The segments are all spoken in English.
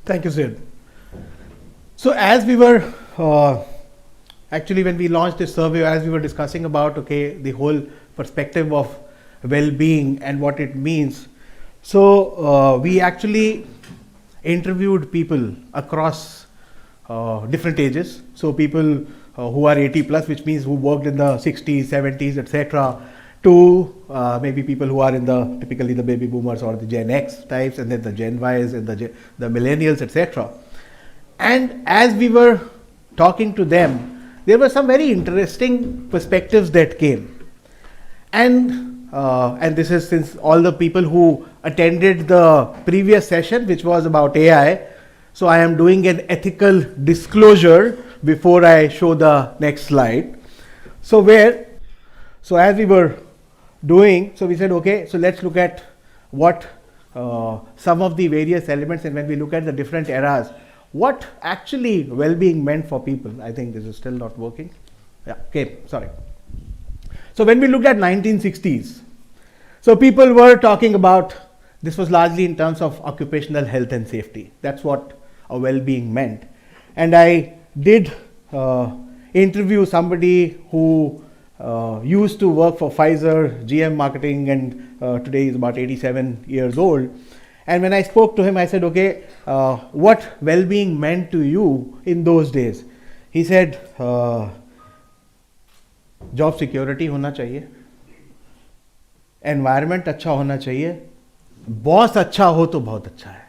Thank you, Sid. So as we were, actually when we launched this survey, as we were discussing about, the whole perspective of well-being and what it means. So we actually interviewed people across different ages. So people who are 80 plus, which means who worked in the 60s, 70s, etc., to maybe people who are in typically the baby boomers or the Gen X types, and then the Gen Ys and the millennials, etc. And as we were talking to them, there were some very interesting perspectives that came. And this is since all the people who attended the previous session, which was about AI. So I am doing an ethical disclosure before I show the next slide. So as we were doing, so we said, so let's look at what some of the various elements, and when we look at the different eras, what actually well-being meant for people. I think this is still not working. Sorry. So when we looked at 1960s, so people were talking about, this was largely in terms of occupational health and safety. That's what a well-being meant. And I did interview somebody who used to work for Pfizer, GM marketing, and today is about 87 years old. And when I spoke to him, I said, what well-being meant to you in those days? He said, job security होना चाहिए, environment अच्छा होना चाहिए, boss अच्छा हो तो बहुत अच्छा है.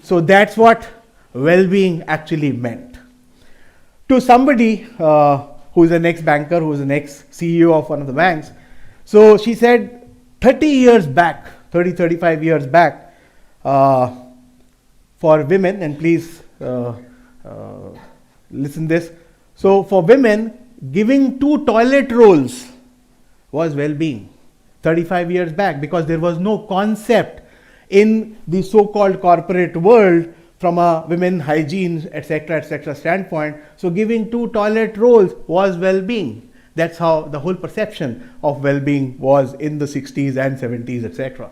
So that's what well-being actually meant. To somebody who is an ex-banker, who is an ex-CEO of one of the banks, so she said 35 years back, for women, and please listen this. So for women, giving 2 toilet rolls was well-being 35 years back, because there was no concept in the so-called corporate world from a women hygiene, etc. standpoint. So giving 2 toilet rolls was well-being. That's how the whole perception of well-being was in the 60s and 70s, etc.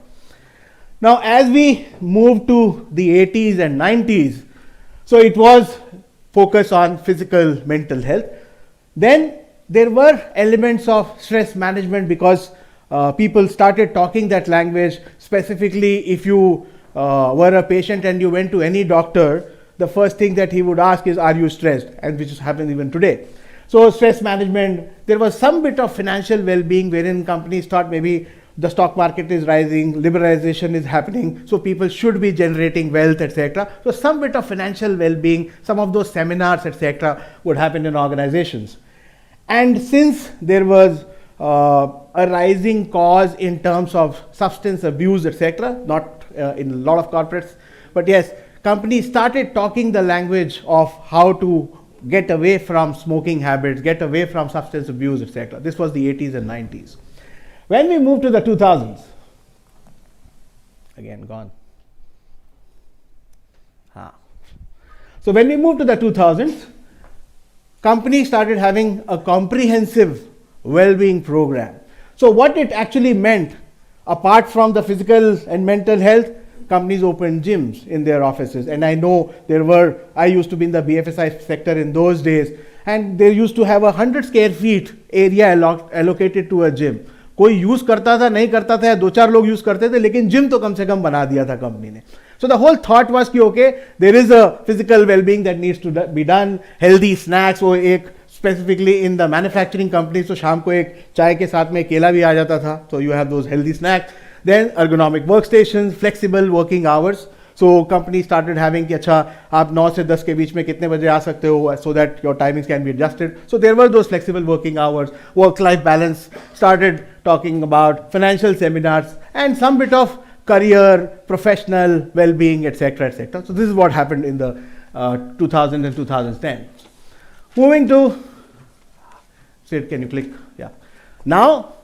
Now, as we move to the 80s and 90s, so it was focused on physical, mental health. Then there were elements of stress management, because people started talking that language. Specifically, if you were a patient and you went to any doctor, the first thing that he would ask is, are you stressed? And which is happening even today. So stress management, there was some bit of financial well-being, wherein companies thought maybe the stock market is rising, liberalization is happening, so people should be generating wealth, etc. So some bit of financial well-being, some of those seminars, etc. would happen in organizations. And since there was a rising cause in terms of substance abuse, etc., not in a lot of corporates, but yes, companies started talking the language of how to get away from smoking habits, get away from substance abuse, etc. This was the 80s and 90s. When we moved to the 2000s, again gone. So when we moved to the 2000s, companies started having a comprehensive well-being program. So what it actually meant, apart from the physical and mental health, companies opened gyms in their offices. And I know I used to be in the BFSI sector in those days, and they used to have 100 square feet area allocated to a gym. कोई use करता था, नहीं करता था, 2-4 लोग use करते थे, लेकिन जिम तो कम से कम बना दिया था कंपनी ने. So the whole thought was कि there is a physical well-being that needs to be done, healthy snacks. वो एक specifically in the manufacturing companies, तो शाम को एक चाय के साथ में केला भी आ जाता था. So you have those healthy snacks. Then ergonomic workstations, flexible working hours. So companies started having कि अच्छा आप 9 से 10 के बीच में कितने बजे आ सकते हो, so that your timings can be adjusted. So there were those flexible working hours. Work-life balance, started talking about financial seminars, and some bit of career, professional well-being, etc. So this is what happened in the 2000s and 2010. Moving to, Sid, can you click? Yeah. Now,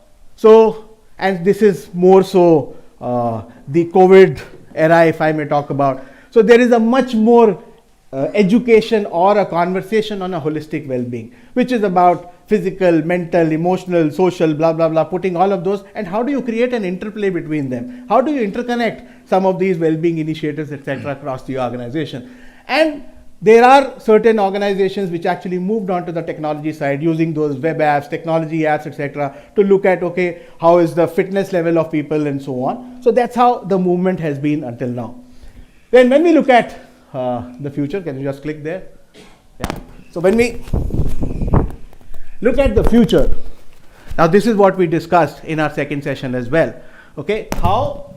and this is more so the COVID era, if I may talk about. So there is a much more education or a conversation on a holistic well-being, which is about physical, mental, emotional, social, blah, blah, blah, putting all of those, and how do you create an interplay between them? How do you interconnect some of these well-being initiatives, etc., across the organization? And there are certain organizations which actually moved on to the technology side using those web apps, technology apps, etc., to look at, okay, how is the fitness level of people and so on. So that's how the movement has been until now. Then when we look at the future, can you just click there? Yeah. So when we look at the future, now this is what we discussed in our second session as well. Okay, how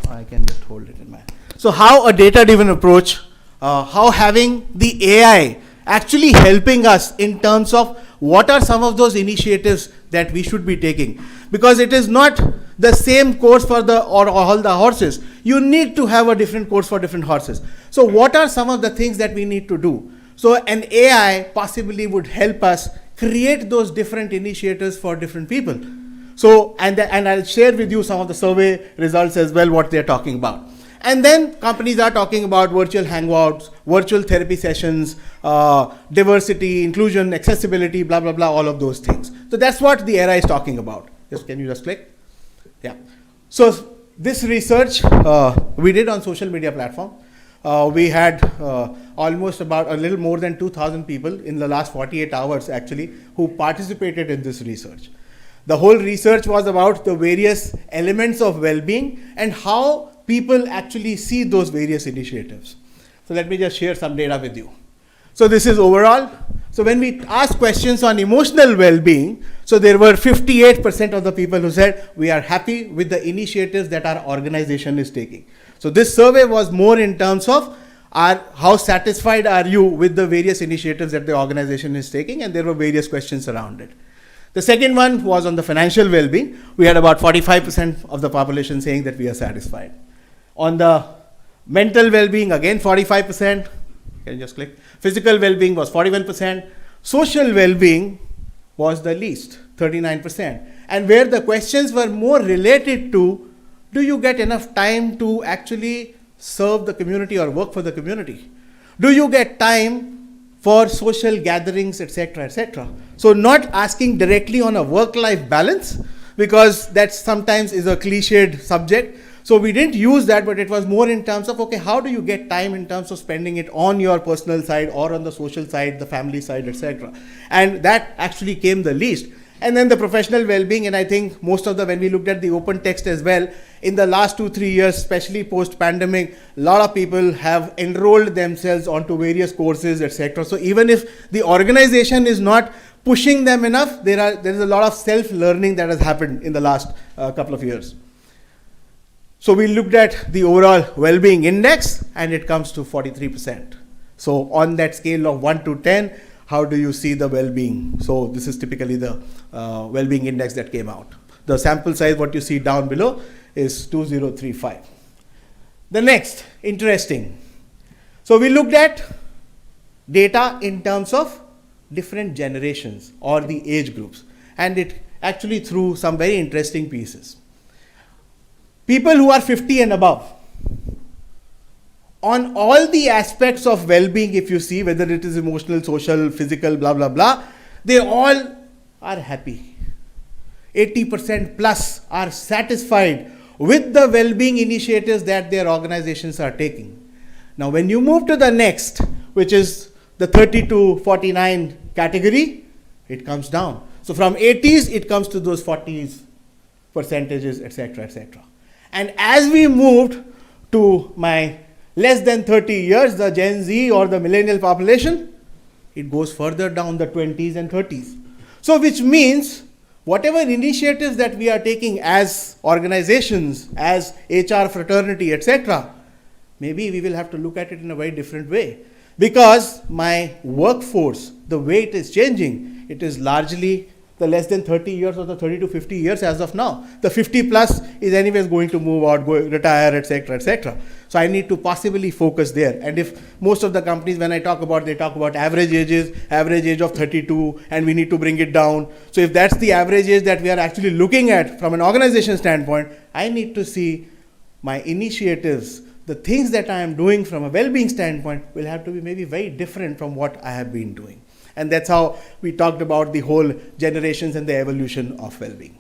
I can just hold it in my hand. So how a data-driven approach, how having the AI actually helping us in terms of what are some of those initiatives that we should be taking, because it is not the same course for all the horses. You need to have a different course for different horses. So what are some of the things that we need to do? So an AI possibly would help us create those different initiatives for different people. So, and I'll share with you some of the survey results as well, what they're talking about. And then companies are talking about virtual hangouts, virtual therapy sessions, diversity, inclusion, accessibility, blah, blah, blah, all of those things. So that's what the era is talking about. Can you just click? Yeah. So this research we did on social media platform. We had almost about a little more than 2,000 people in the last 48 hours actually who participated in this research. The whole research was about the various elements of well-being and how people actually see those various initiatives. So let me just share some data with you. So this is overall. So when we ask questions on emotional well-being, so there were 58% of the people who said we are happy with the initiatives that our organization is taking. So this survey was more in terms of how satisfied are you with the various initiatives that the organization is taking, and there were various questions around it. The second one was on the financial well-being. We had about 45% of the population saying that we are satisfied. On the mental well-being, again 45%. Can you just click? Physical well-being was 41%. Social well-being was the least, 39%. And where the questions were more related to, do you get enough time to actually serve the community or work for the community? Do you get time for social gatherings, etc., etc.? So not asking directly on a work-life balance, because that sometimes is a cliched subject. So we didn't use that, but it was more in terms of, okay, how do you get time in terms of spending it on your personal side or on the social side, the family side, etc. And that actually came the least. And then the professional well-being, and I think most of when we looked at the open text as well, in the last 2-3 years, especially post-pandemic, a lot of people have enrolled themselves onto various courses, etc. So even if the organization is not pushing them enough, there is a lot of self-learning that has happened in the last couple of years. So we looked at the overall well-being index, and it comes to 43%. So on that scale of 1 to 10, how do you see the well-being? So this is typically the well-being index that came out. The sample size, what you see down below, is 2035. The next, interesting. So we looked at data in terms of different generations or the age groups, and it actually threw some very interesting pieces. People who are 50 and above, on all the aspects of well-being, if you see, whether it is emotional, social, physical, blah, blah, blah, they all are happy. 80% plus are satisfied with the well-being initiatives that their organizations are taking. Now, when you move to the next, which is the 30 to 49 category, it comes down. So from 80s, it comes to those 40s percentages, etc., etc. And as we moved to my less than 30 years, the Gen Z or the millennial population, it goes further down, the 20s and 30s. So which means whatever initiatives that we are taking as organizations, as HR fraternity, etc., maybe we will have to look at it in a very different way. Because my workforce, the way it is changing, it is largely the less than 30 years or the 30 to 50 years as of now. The 50 plus is anyways going to move out, go retire, etc., etc. So I need to possibly focus there. And if most of the companies, when I talk about, they talk about average ages, average age of 32, and we need to bring it down. So if that's the average age that we are actually looking at from an organization standpoint, I need to see my initiatives, the things that I am doing from a well-being standpoint will have to be maybe very different from what I have been doing. And that's how we talked about the whole generations and the evolution of well-being.